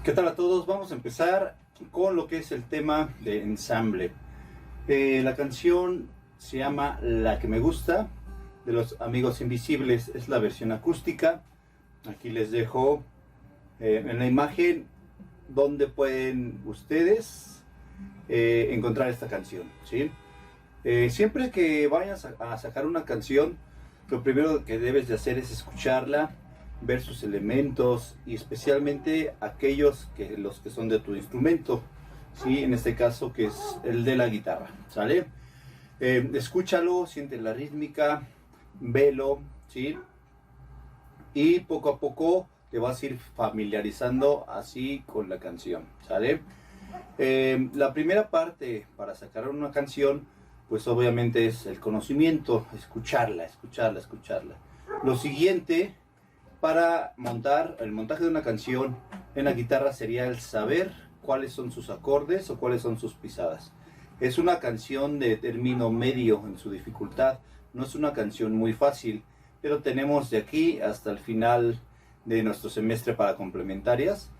¿Qué tal a todos? Vamos a empezar con lo que es el tema de ensamble. La canción se llama La que me gusta, de los Amigos Invisibles. Es la versión acústica. Aquí les dejo en la imagen donde pueden ustedes encontrar esta canción, ¿sí? Siempre que vayas a sacar una canción, lo primero que debes de hacer es escucharla, ver sus elementos y especialmente los que son de tu instrumento, ¿sí? En este caso que es el de la guitarra, ¿sale? Escúchalo, siente la rítmica, velo, ¿sí? Y poco a poco te vas a ir familiarizando así con la canción, ¿sale? La primera parte para sacar una canción, pues obviamente es el conocimiento, escucharla. Lo siguiente para el montaje de una canción en la guitarra sería el saber cuáles son sus acordes o cuáles son sus pisadas. Es una canción de término medio en su dificultad, no es una canción muy fácil, pero tenemos de aquí hasta el final de nuestro semestre para complementarias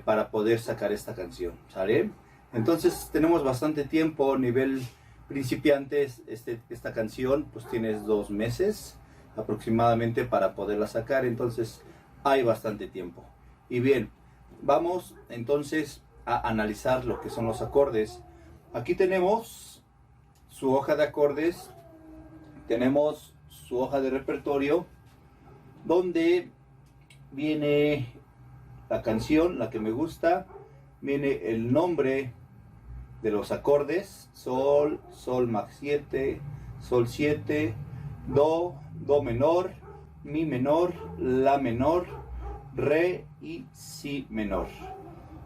para poder sacar esta canción, ¿sale? Entonces tenemos bastante tiempo. Nivel principiantes, esta canción pues tienes 2 meses aproximadamente para poderla sacar, entonces hay bastante tiempo. Y bien, vamos entonces a analizar lo que son los acordes. Aquí tenemos su hoja de acordes, tenemos su hoja de repertorio, donde viene la canción, La que me gusta, viene el nombre de los acordes: sol, sol max 7, sol 7, do, do menor, mi menor, la menor, re y si menor.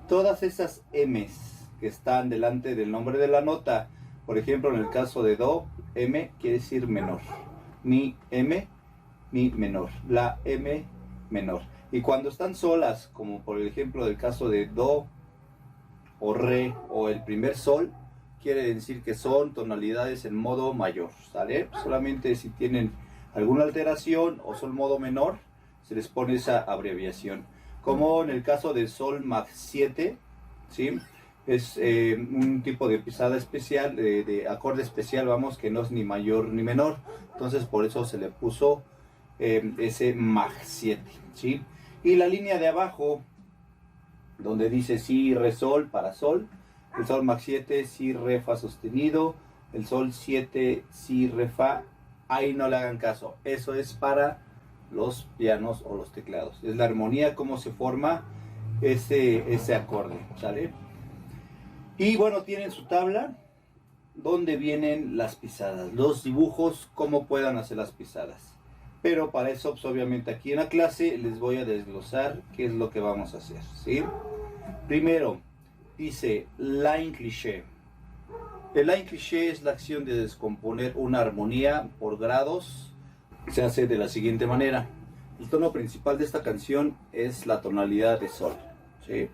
Todas esas M's que están delante del nombre de la nota, por ejemplo en el caso de do, M quiere decir menor, mi M, mi menor, la M menor. Y cuando están solas, como por ejemplo del caso de do o re o el primer sol, quiere decir que son tonalidades en modo mayor, ¿sale? Solamente si tienen alguna alteración o son modo menor, se les pone esa abreviación. Como en el caso de sol max 7, ¿sí? Es un tipo de pisada especial, de acorde especial, vamos, que no es ni mayor ni menor. Entonces por eso se le puso ese max 7, ¿sí? Y la línea de abajo, donde dice si, re, sol, para sol, el sol max 7, si, re, fa sostenido, el sol 7, si, re, fa, ahí no le hagan caso, eso es para los pianos o los teclados, es la armonía, cómo se forma ese acorde, ¿sale? Y bueno, tienen su tabla donde vienen las pisadas, los dibujos, cómo puedan hacer las pisadas. Pero para eso, pues, obviamente aquí en la clase les voy a desglosar qué es lo que vamos a hacer, ¿sí? Primero, dice line cliché. El line cliché es la acción de descomponer una armonía por grados. Se hace de la siguiente manera. El tono principal de esta canción es la tonalidad de sol, ¿sí?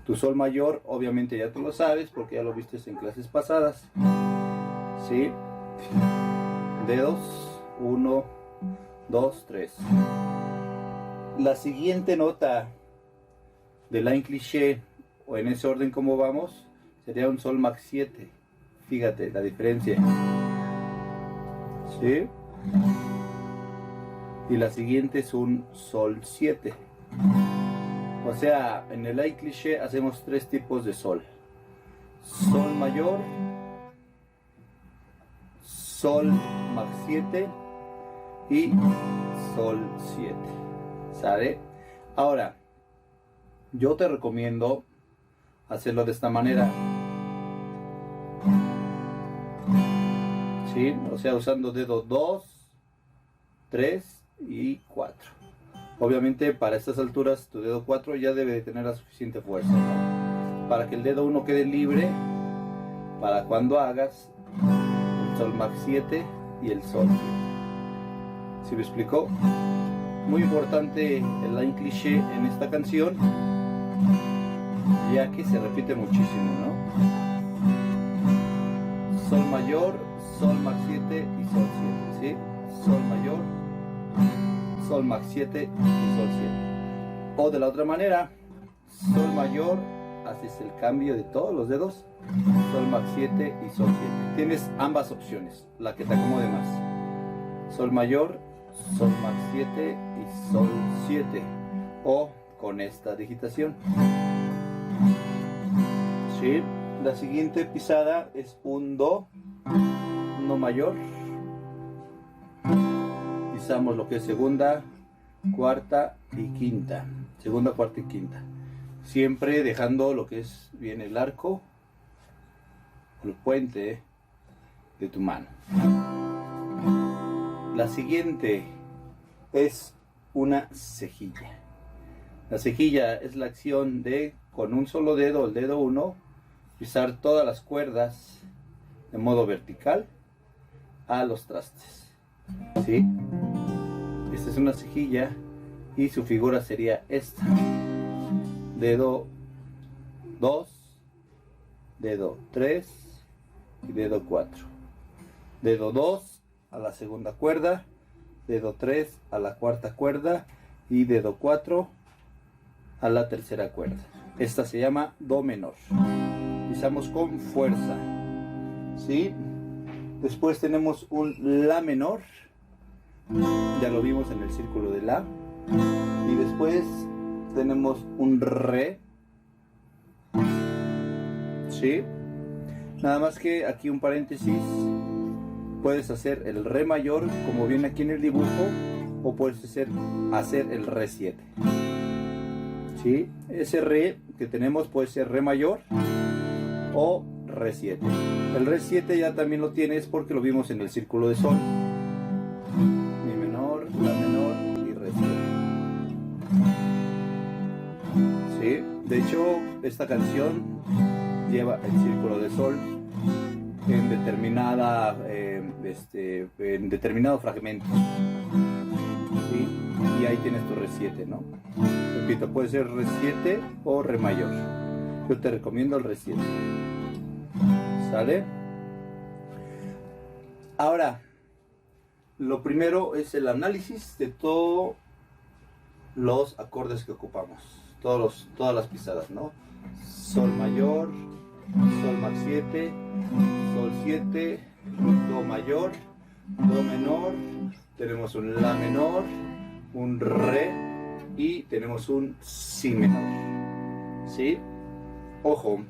Tu sol mayor, obviamente ya tú lo sabes porque ya lo viste en clases pasadas, ¿sí? Dedos, 1, 2, 3. La siguiente nota de line cliché, o en ese orden como vamos, sería un sol max 7. Fíjate la diferencia, ¿sí? Y la siguiente es un sol 7. O sea, en el line cliché hacemos 3 tipos de sol: sol mayor, sol max 7 y sol 7, ¿sale? Ahora, yo te recomiendo hacerlo de esta manera, ¿sí? O sea, usando dedo 2, 3 y 4. Obviamente para estas alturas tu dedo 4 ya debe de tener la suficiente fuerza, ¿no? Para que el dedo 1 quede libre para cuando hagas el sol max 7 y el sol 7. ¿Sí me explicó? Muy importante el line cliché en esta canción, ya que se repite muchísimo, ¿no? Sol mayor, sol max 7 y sol 7, ¿sí? Sol mayor, sol max 7 y sol 7. O de la otra manera, sol mayor, haces el cambio de todos los dedos, sol max 7 y sol 7. Tienes ambas opciones, la que te acomode más. Sol mayor, sol max 7 y sol 7, o con esta digitación. ¿Sí? La siguiente pisada es un do mayor. Pisamos lo que es segunda, cuarta y quinta. Segunda, cuarta y quinta. Siempre dejando lo que es bien el arco, el puente de tu mano. La siguiente es una cejilla. La cejilla es la acción de, con un solo dedo, el dedo 1, pisar todas las cuerdas de modo vertical a los trastes. ¿Sí? Esta es una cejilla y su figura sería esta. Dedo 2, dedo 3 y dedo 4. Dedo 2 a la segunda cuerda, dedo 3 a la cuarta cuerda y dedo 4 a la tercera cuerda. Esta se llama do menor. Pisamos con fuerza. ¿Sí? Después tenemos un la menor. Ya lo vimos en el círculo de la. Y después tenemos un re. ¿Sí? Nada más que aquí un paréntesis. Puedes hacer el re mayor como viene aquí en el dibujo, o puedes hacer el re 7. ¿Sí? Ese re que tenemos puede ser re mayor o re 7. El re 7 ya también lo tienes porque lo vimos en el círculo de sol. Mi menor, la menor y re 7. ¿Sí? De hecho, esta canción lleva el círculo de sol en en determinado fragmento. ¿Sí? Y ahí tienes tu re 7, ¿no? Repito, puede ser re 7 o re mayor. Yo te recomiendo el re 7. ¿Sale? Ahora, lo primero es el análisis de todos los acordes que ocupamos. Todas las pisadas, ¿no? Sol mayor, sol max 7, sol 7, do mayor, do menor, tenemos un la menor, un re y tenemos un si menor. ¿Sí? Ojo,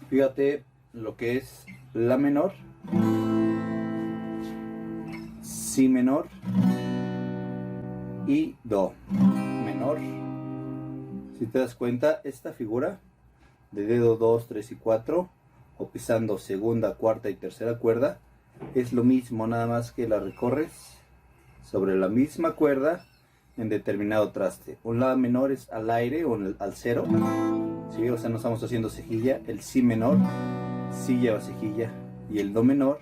fíjate lo que es la menor, si menor y do menor. Si te das cuenta, esta figura de dedo 2, 3 y 4, o pisando segunda, cuarta y tercera cuerda, es lo mismo, nada más que la recorres sobre la misma cuerda en determinado traste. Un la menor es al aire o al cero, ¿sí? O sea, no estamos haciendo cejilla. El si menor sí lleva cejilla y el do menor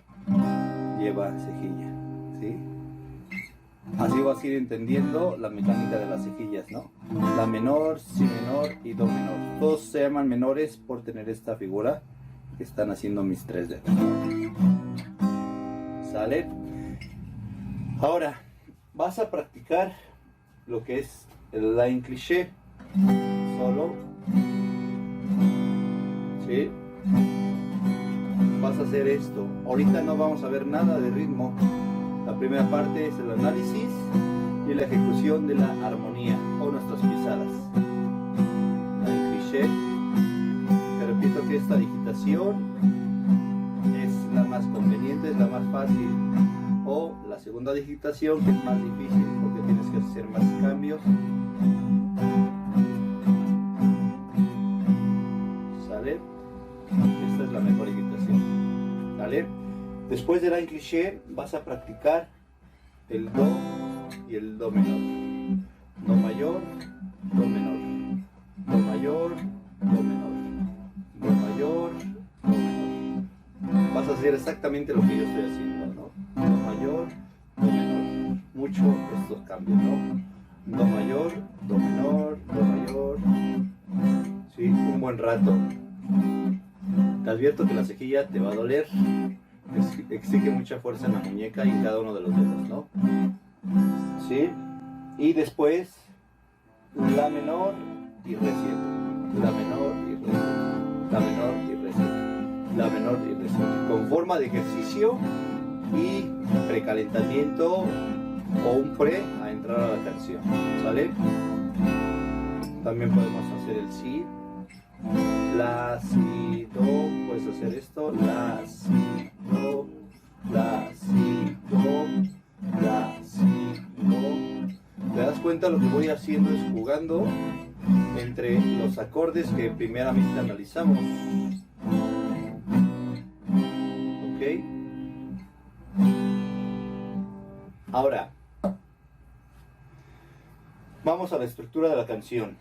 lleva cejilla, ¿sí? Así vas a ir entendiendo la mecánica de las cejillas, ¿no? La menor, si menor y do menor. Todos se llaman menores por tener esta figura que están haciendo mis tres dedos. ¿Sale? Ahora, vas a practicar lo que es el line cliché. Solo. ¿Sí? Vas a hacer esto. Ahorita no vamos a ver nada de ritmo. La primera parte es el análisis y la ejecución de la armonía o nuestras pisadas. Line cliché. Te repito que esta digitación es la más conveniente, es la más fácil. O la segunda digitación, que es más difícil porque tienes que hacer más cambios. ¿Sale? Esta es la mejor digitación. ¿Sale? Después del line cliché vas a practicar el do y el do menor. Do mayor, do menor. Do mayor, do menor. Do mayor, do menor. Vas a hacer exactamente lo que yo estoy haciendo, ¿no? Do mayor, do menor. Mucho estos cambios, ¿no? Do mayor, do menor, do mayor. Sí, un buen rato. Te advierto que la cejilla te va a doler. Exige mucha fuerza en la muñeca y en cada uno de los dedos, ¿no? ¿Sí? Y después la menor y re 7, la menor y re 7, la menor y re 7, la menor y re 7, con forma de ejercicio y precalentamiento o un pre a entrar a la canción, ¿sale? También podemos hacer el si, la, si, do, puedes hacer esto, la, si, do, la, si, do, la, si, do. ¿Te das cuenta? Lo que voy haciendo es jugando entre los acordes que primeramente analizamos. ¿Ok? Ahora, vamos a la estructura de la canción.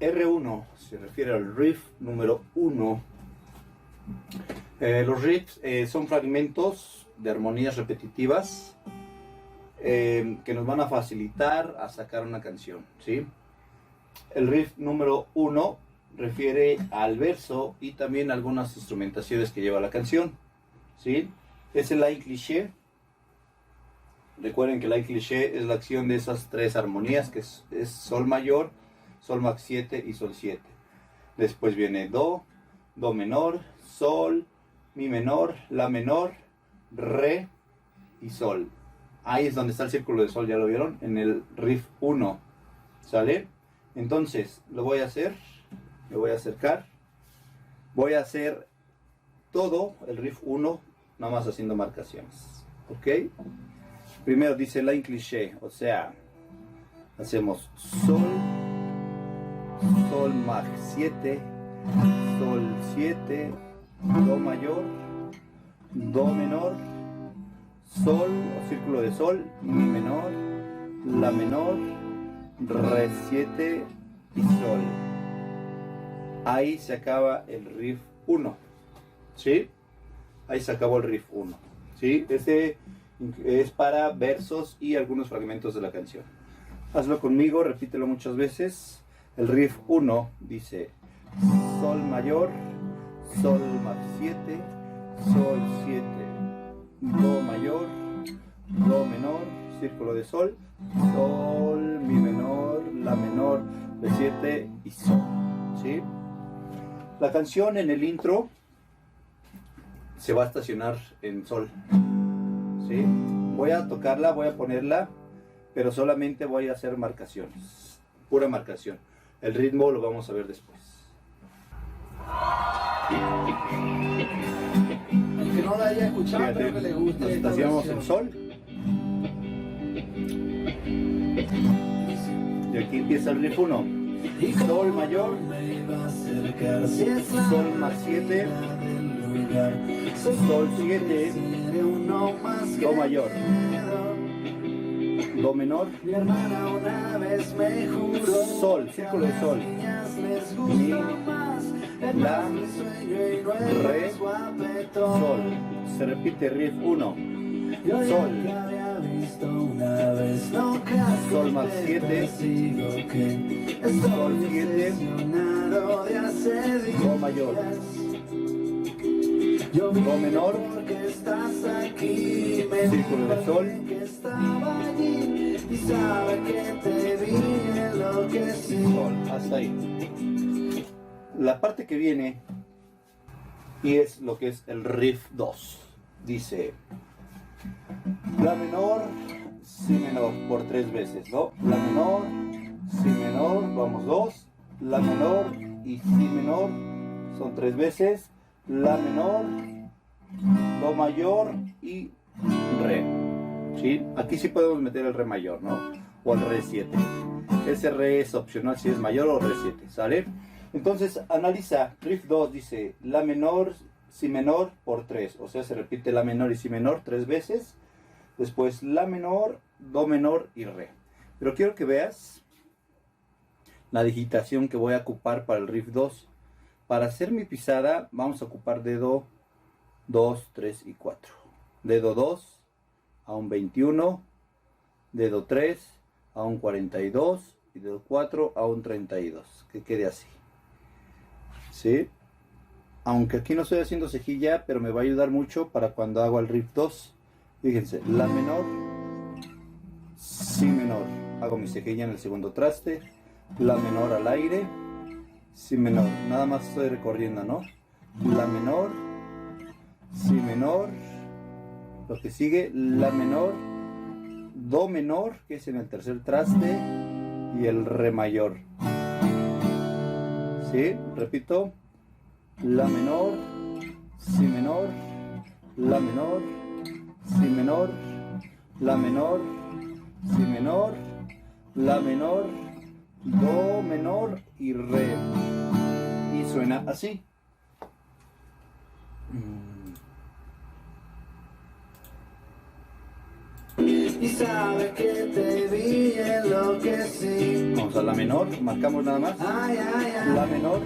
R1 se refiere al riff número 1. Los riffs son fragmentos de armonías repetitivas que nos van a facilitar a sacar una canción, ¿sí? El riff número 1 refiere al verso y también algunas instrumentaciones que lleva la canción, ¿sí? Es el line cliché. Recuerden que el line cliché es la acción de esas tres armonías, que es sol mayor, sol max 7 y sol 7. Después viene do, do menor, sol, mi menor, la menor, re y sol. Ahí es donde está el círculo de sol, ¿ya lo vieron? En el riff 1, ¿sale? Entonces, lo voy a hacer, me voy a acercar, voy a hacer todo el riff 1, nada más haciendo marcaciones, ¿ok? Primero dice line cliché, o sea, hacemos sol, sol max 7, sol 7, do mayor, do menor, sol o círculo de sol, mi menor, la menor, re 7 y sol. Ahí se acaba el riff 1, ¿sí? Ahí se acabó el riff 1, ¿sí? Este es para versos y algunos fragmentos de la canción. Hazlo conmigo, repítelo muchas veces. El riff 1 dice sol mayor, sol max 7, sol 7, do mayor, do menor, círculo de sol, sol, mi menor, la menor, re 7 y sol, ¿sí? La canción en el intro se va a estacionar en sol, ¿sí? Voy a tocarla, voy a ponerla, pero solamente voy a hacer marcaciones, pura marcación. El ritmo lo vamos a ver después. Que no la haya escuchado, Fíjate, pero que le guste. nos estacionamos en sol. Y aquí empieza el riff 1. Sol mayor, sol más 7, sol 7, do mayor, do menor, sol, círculo de sol, mi, la, re, sol. Se repite riff 1. Sol, sol más 7, sol 7, do mayor, do menor, círculo de sol, sol, hasta ahí. La parte que viene y es lo que es el riff 2. Dice la menor, si menor por 3 veces, ¿no? La menor, si menor, vamos 2, la menor y si menor son 3 veces, la menor, do mayor y re, ¿sí? Aquí sí podemos meter el re mayor, ¿no? O el re 7. Ese re es opcional si es mayor o re 7, ¿sale? Entonces analiza, riff 2 dice la menor, si menor por 3, o sea se repite la menor y si menor 3 veces, después la menor, do menor y re. Pero quiero que veas la digitación que voy a ocupar para el riff 2. Para hacer mi pisada vamos a ocupar dedo 2, 3 y 4. Dedo 2 a un 21, dedo 3 a un 42 y dedo 4 a un 32. Que quede así, ¿sí? Aunque aquí no estoy haciendo cejilla, pero me va a ayudar mucho para cuando hago el riff 2. Fíjense, la menor, si menor, hago mi cejilla en el segundo traste, la menor al aire, si menor. Nada más estoy recorriendo, ¿no? La menor, si menor, lo que sigue, la menor, do menor, que es en el tercer traste, y el re mayor. ¿Sí? Repito, la menor, si menor, la menor, si menor, la menor, si menor, la menor, do menor y re. Y suena así. Y sabe que te vi enloquecí. Vamos a la menor, marcamos nada más. Ay, ay, ay. La menor,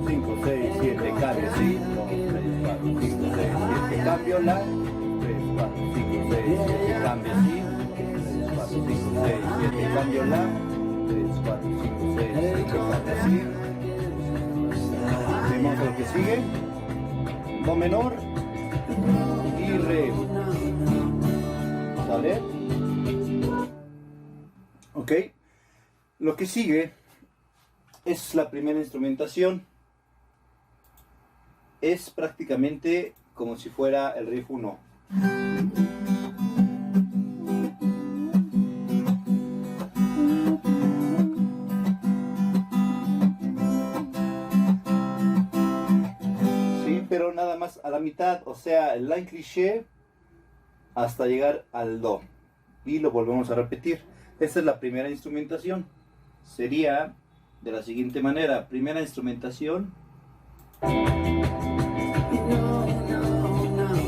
5, 6, 7, cambio, 5, 3, 4, 5, 6, 7, cambio, la, 3, 4, 5, 6, 7, cambio, 5, 4, 5, 6, 7, cambio, la, 3, 4, 5, 6, 7, cambio, así. Vemos lo que sigue, do menor y re. ¿Vale? Ok. Lo que sigue es la primera instrumentación. Es prácticamente como si fuera el riff 1. Sí, pero nada más a la mitad, o sea, el line cliché hasta llegar al do. Y lo volvemos a repetir. Esta es la primera instrumentación. Sería de la siguiente manera. Primera instrumentación.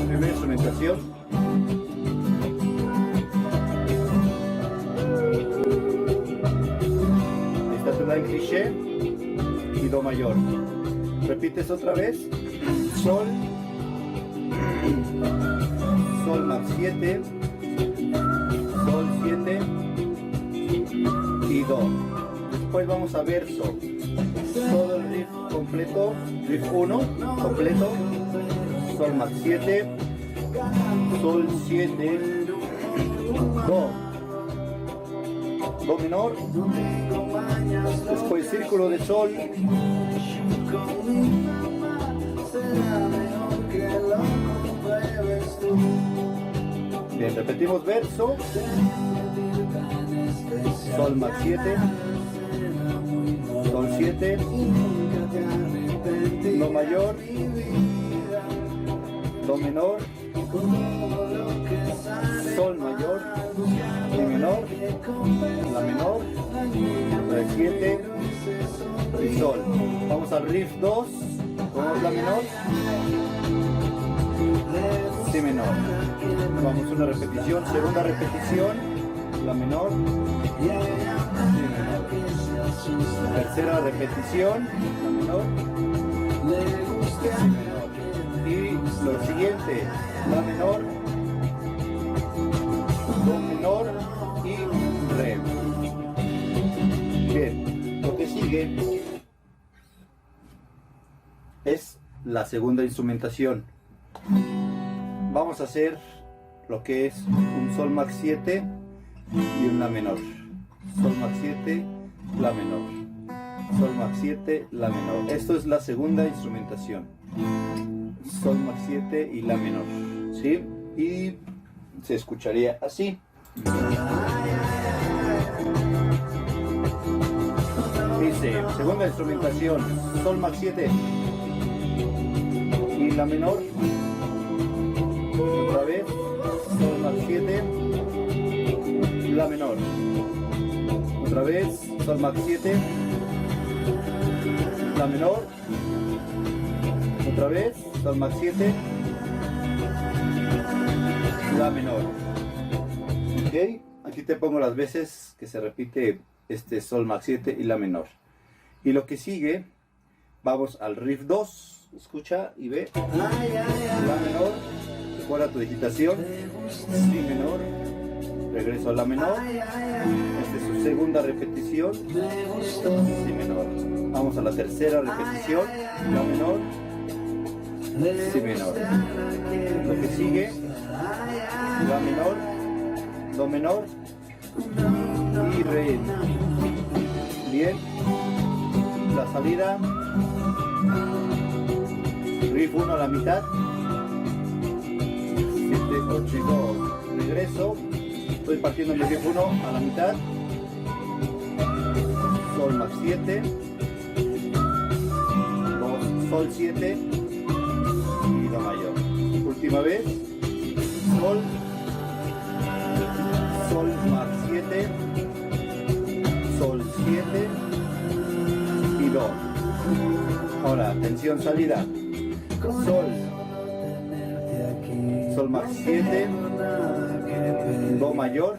Primera instrumentación. Esta es la cliché y do mayor. Repites otra vez. Sol. Sol más 7. Sol 7 y do. Después vamos a verso. Todo el riff completo. Riff 1 completo. Sol más 7. Sol 7. Do. Do menor. Después círculo de sol. Bien, repetimos verso. Sol más 7. Sol 7. Do mayor. Do menor. Sol mayor. Mi menor. La menor. Re 7. Y sol. Vamos al riff 2. Ponemos la menor. Si menor. Vamos a una repetición, segunda repetición, la menor, si menor. Tercera repetición, la menor, si menor. Y lo siguiente, la menor, do menor y re. Bien, lo que sigue es la segunda instrumentación. Vamos a hacer lo que es un sol max 7 y un la menor. Sol max 7, la menor. Sol max 7, la menor. Esto es la segunda instrumentación. Sol max 7 y la menor. ¿Sí? Y se escucharía así. Dice, segunda instrumentación, sol max 7 y la menor. Otra vez, sol max 7, la menor. Otra vez, sol max 7, la menor. Otra vez, sol max 7, la menor. Ok, aquí te pongo las veces que se repite este sol max 7 y la menor. Y lo que sigue, vamos al riff 2. Escucha y ve. La menor. Recuerda tu digitación. Si menor. Regreso a la menor. Esta es su segunda repetición. Si menor. Vamos a la tercera repetición. La menor. Si menor. Lo que sigue. La menor. Do menor. Y re. Bien. La salida. Riff 1 a la mitad. 7, 8 y 2. Regreso. Estoy partiendo mi riff 1 a la mitad. Sol más 7. 2, Sol 7. Y Do mayor. Última vez. Sol. Sol más 7. Sol 7. Y Do. Ahora, atención, salida. Sol. Sol más 7. Do mayor.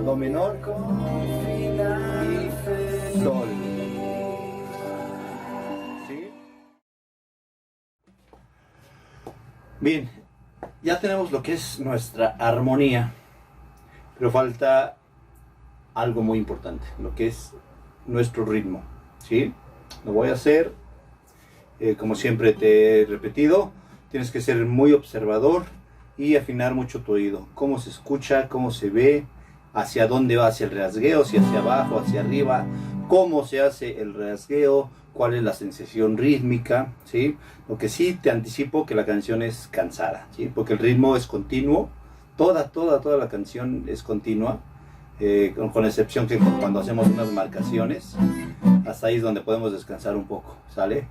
Do menor. Y Sol. ¿Sí? Bien, ya tenemos lo que es nuestra armonía, pero falta algo muy importante, lo que es nuestro ritmo. ¿Sí? Lo voy a hacer, como siempre te he repetido, tienes que ser muy observador y afinar mucho tu oído. Cómo se escucha, cómo se ve, hacia dónde va, hacia el rasgueo, si hacia abajo, hacia arriba, cómo se hace el rasgueo, cuál es la sensación rítmica, ¿sí? Lo que sí te anticipo que la canción es cansada, ¿sí? Porque el ritmo es continuo, toda la canción es continua, con excepción que cuando hacemos unas marcaciones, hasta ahí es donde podemos descansar un poco, ¿sale?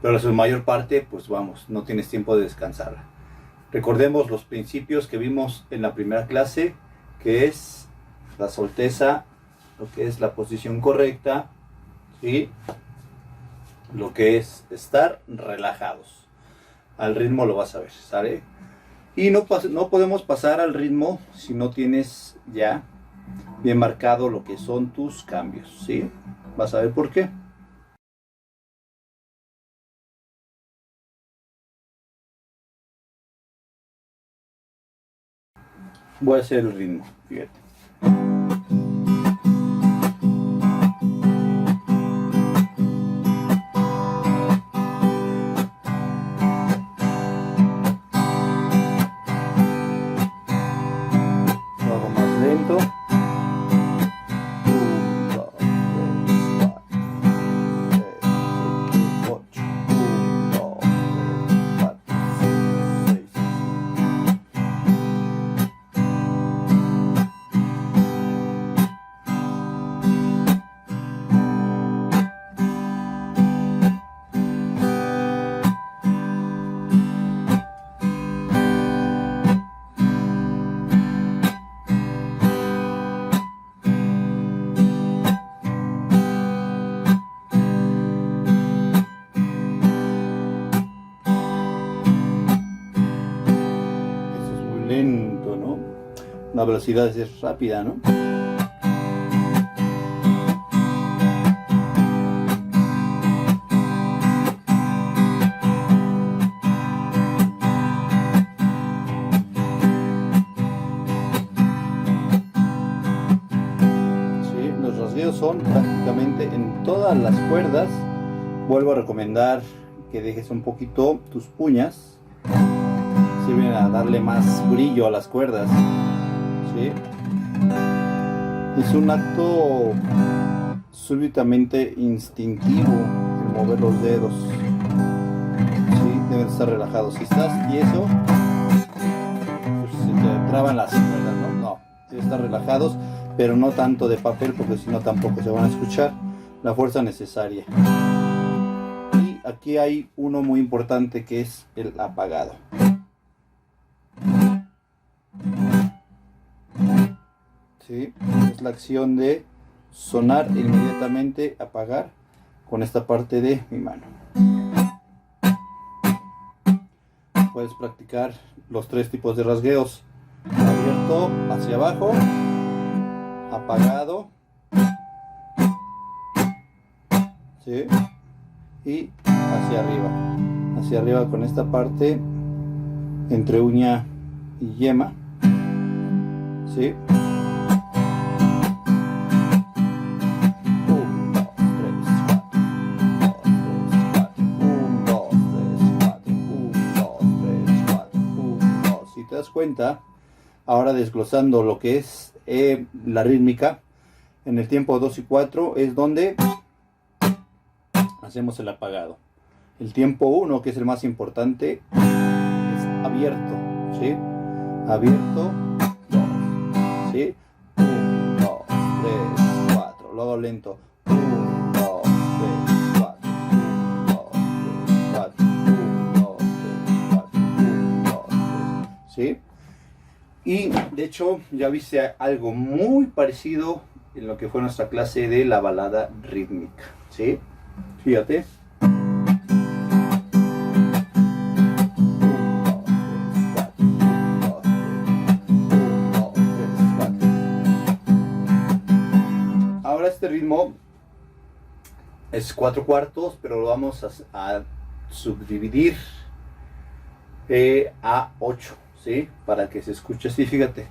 Pero la mayor parte, pues vamos, no tienes tiempo de descansar. Recordemos los principios que vimos en la primera clase, que es la solteza, lo que es la posición correcta, ¿sí? Lo que es estar relajados. Al ritmo lo vas a ver, ¿sale? Y no podemos pasar al ritmo si no tienes ya bien marcado lo que son tus cambios, ¿sí? Vas a ver por qué. Voy a hacer el ritmo, fíjate. Lo hago más lento. 1, 2, 3, 4, 5, 8. 1, 2, 3, 4, 5, 6. Lento, ¿no? La velocidad es rápida, ¿no? Sí, los rasgueos son prácticamente en todas las cuerdas. Vuelvo a recomendar que dejes un poquito tus uñas. Sirven a darle más brillo a las cuerdas, ¿sí? Es un acto súbitamente instintivo el mover los dedos, ¿sí? Deben estar relajados. Si estás tieso, pues se te traban las cuerdas, ¿no? No, deben estar relajados, pero no tanto de papel, porque si no tampoco se van a escuchar la fuerza necesaria. Y aquí hay uno muy importante, que es el apagado. ¿Sí? Es la acción de sonar e inmediatamente apagar con esta parte de mi mano. Puedes practicar los tres tipos de rasgueos: abierto hacia abajo, apagado, ¿sí? Y hacia arriba con esta parte entre uña y yema, ¿sí? 1, 2, 3, 4. 1, 2, 3, 4. 1, 2, 3, 4. 1, 2. Si te das cuenta, ahora desglosando lo que es la rítmica, en el tiempo 2 y 4 es donde hacemos el apagado. El tiempo 1, que es el más importante, es abierto, ¿sí? Abierto, 2, ¿sí? 1, 2, 3, 4. Luego lento. 1, 2, 3, 4. 1, 2, 3, 4. 1, 2, 3, 4. 1, 2, 3. ¿Sí? Y de hecho ya viste algo muy parecido en lo que fue nuestra clase de la balada rítmica, ¿sí? Fíjate. 1, 2, 3, 4. 1, 2, 3, 4. Ahora este ritmo es 4/4, pero lo vamos a subdividir a 8, ¿sí? Para que se escuche así, fíjate.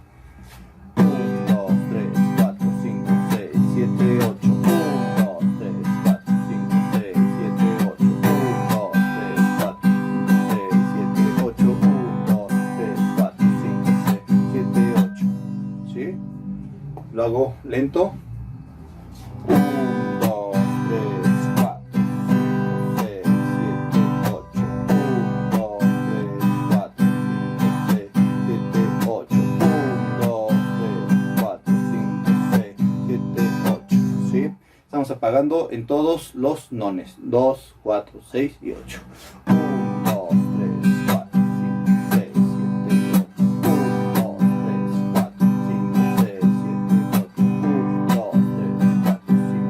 1, 2, 3, 4, 5, 6, 7, 8. 1, 2, 3, 4, 5, 6, 7, 8. 1, 2, 3, 4, 5, 6, 7, 8. 1, 2, 3, 4, 5, 6, 7, 8. ¿Sí? Lo hago lento. 1, 2, 3, 4, 5, 6, 7, 8. 1, 2, 3, 4, 5, 6, 7, 8. 1, 2, 3, 4, 5, 6, 7, 8. ¿Sí? Estamos apagando en todos los nones. 2, 4, 6 y 8. 1, 2, 3, 4, 5, 6, 7, 8. 1, 2, 3, 4, 5, 6, 7, 8. 1, 2, 3, 4, 5,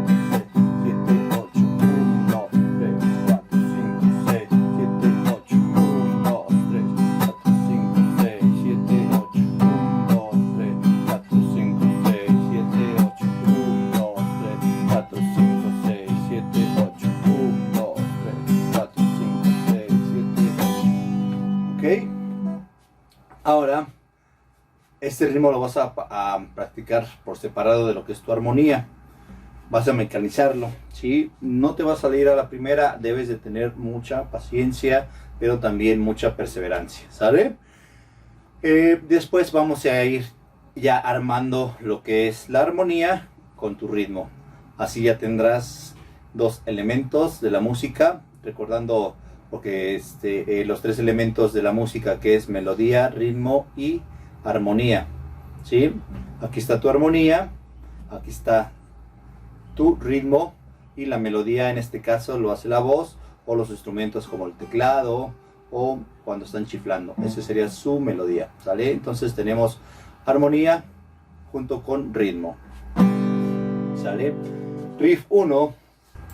6, 7, 8. 1, 2, 3, 4, 5, 6, 7, 8. 1, 2, 3, 4, 5, 6, 7, 8. 1, 2, 3, 4, 5, 6, 7, 8. 1, 2, 3, 4, 5, 6, 7, 8. 1, 2, 3, 4, 5, 6, 7, 8. ¿Ok? Ahora, este ritmo lo vas a practicar por separado de lo que es tu armonía. Vas a mecanizarlo, ¿sí? No te va a salir a la primera, debes de tener mucha paciencia, pero también mucha perseverancia, ¿sale? Después vamos a ir ya armando lo que es la armonía con tu ritmo. Así ya tendrás dos elementos de la música, recordando porque los tres elementos de la música, que es melodía, ritmo y armonía, ¿sí? Aquí está tu armonía, aquí está tu ritmo, y la melodía en este caso lo hace la voz o los instrumentos como el teclado o cuando están chiflando. Esa sería su melodía, ¿sale? Entonces tenemos armonía junto con ritmo, ¿sale? Riff 1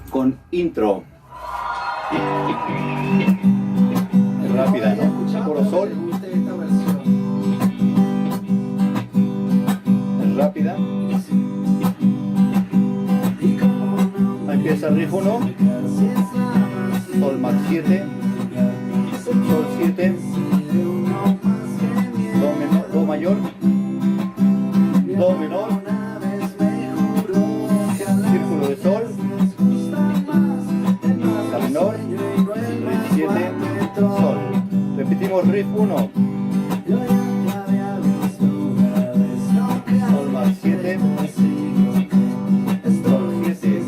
con intro. Es rápida, ¿no? Coro sol. Es rápida. Empieza el riff 1. Sol max 7. Sol 7. Do mayor. Do menor. Círculo de sol. La menor. Riff 7. Sol. Repetimos riff 1. Sol max 7. Sol 7.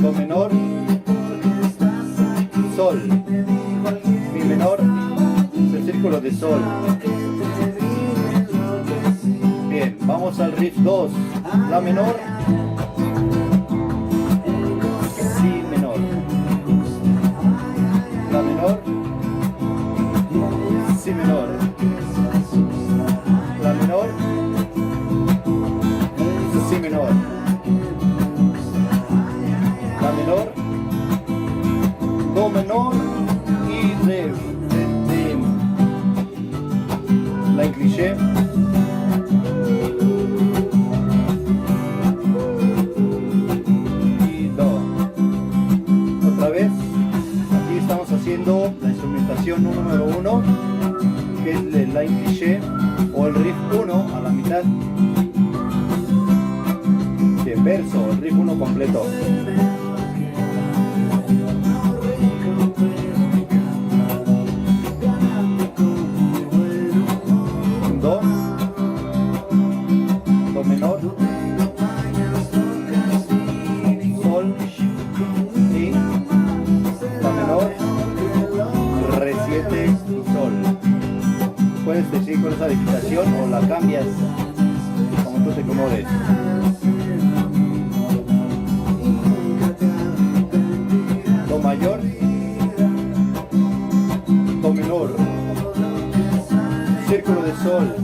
Do menor. Sol. Mi menor. Es el círculo de sol. Bien, vamos al riff 2. La menor. Si menor. La menor. Si menor. La menor. Si menor. La menor. Do menor y re. La incliché. Y do. Otra vez. Aquí estamos haciendo la instrumentación número 1, que es la incliché o el riff 1 a la mitad. Bien, verso, el riff 1 completo. Do menor, digitación o la cambias como tú te acomodes. Do mayor, do menor, círculo de sol,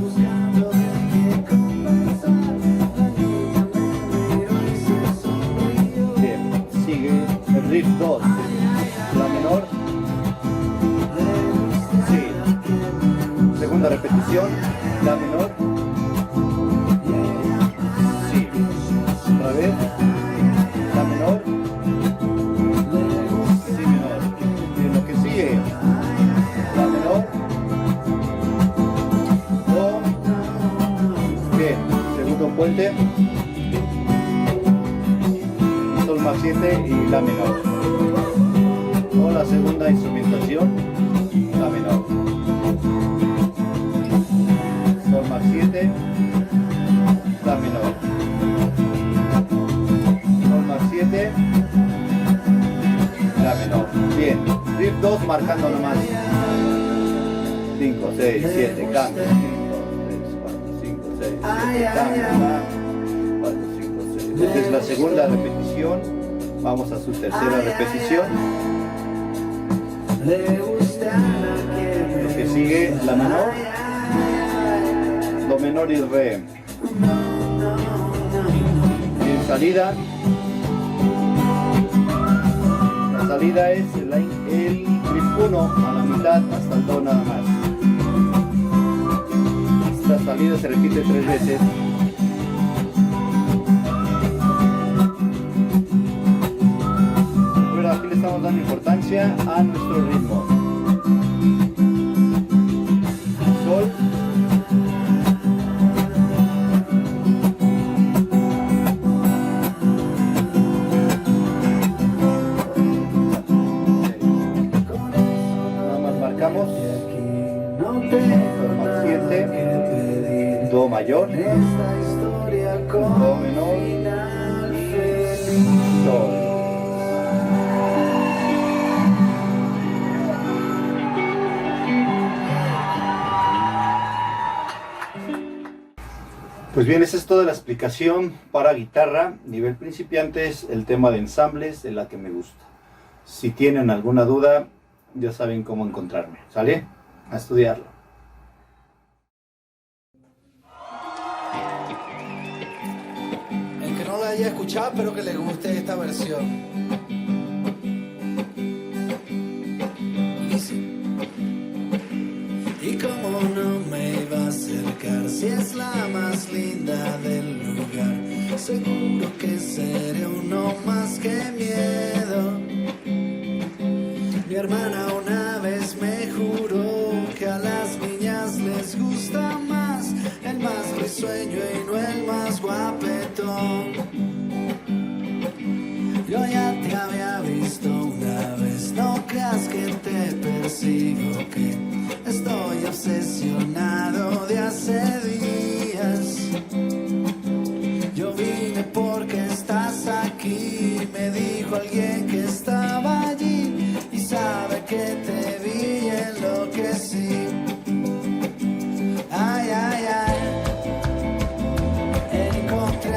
bien, sigue el riff 2, la menor, sí, segunda repetición, la menor, sí, otra vez, la menor, sí menor, y lo que sigue, la menor, do, bien, segundo puente, sol más 7 y la menor, o la segunda instrumentación, la menor, sol más 7, la menor, sol más 7, la menor, bien, riff 2 marcando nomás, 5, 6, 7, cambio, 5, 3, 4, 5, 6, 7, cambio, 4, 5, 6, esta es la segunda repetición, vamos a su tercera repetición, lo que sigue, la menor, do menor y re, en salida, la salida es el riff 1 a la mitad hasta el do nada más. Esta salida se repite 3 veces. Pero aquí le estamos dando importancia a nuestro ritmo. Sol, nada más marcamos sol más 7, do mayor, do menor y sol. Pues bien, esa es toda la explicación para guitarra, nivel principiantes, el tema de ensambles de la que me gusta. Si tienen alguna duda, ya saben cómo encontrarme, ¿sale? A estudiarlo. El que no la haya escuchado, pero que le guste esta versión. Dice: y como no me iba a acercar, si es la más linda del lugar, seguro que seré uno más que miedo. Mi hermana una vez me juró que a las niñas les gusta más el más risueño y no el más guapetón. Yo ya te había visto una vez, no creas que te persigo, que estoy obsesionado de hace días. Yo vine porque estás aquí, me dijo alguien que estaba allí y sabe que te vi y enloquecí. Ay, ay, ay, encontré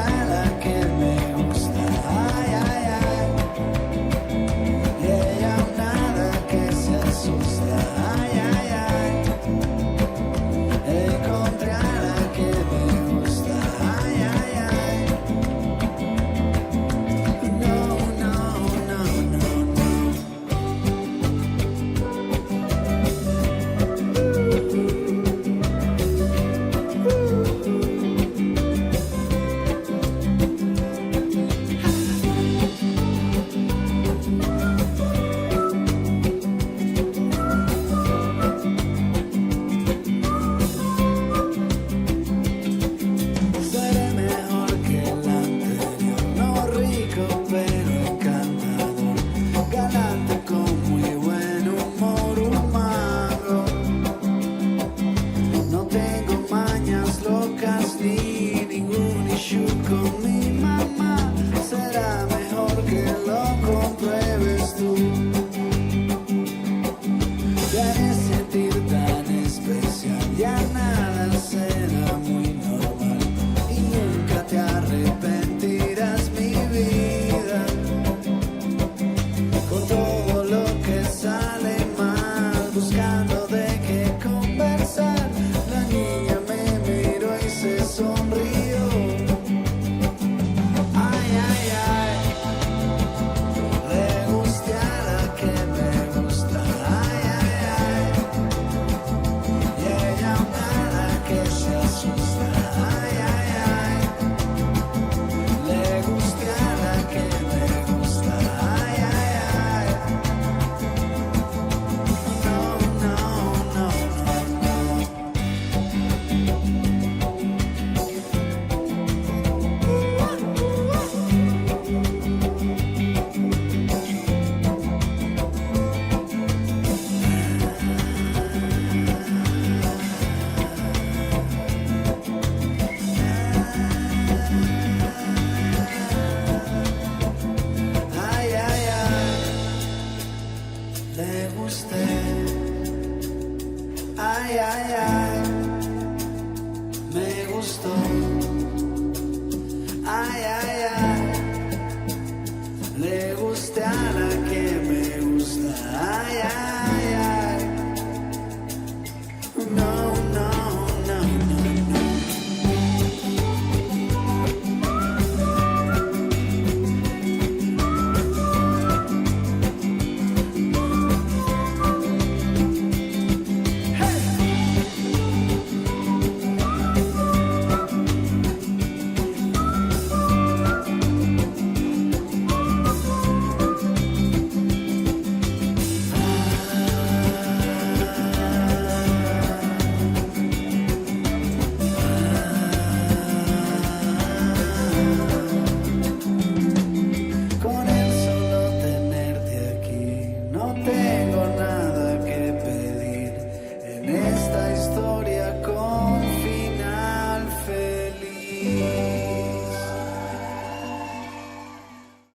gustó.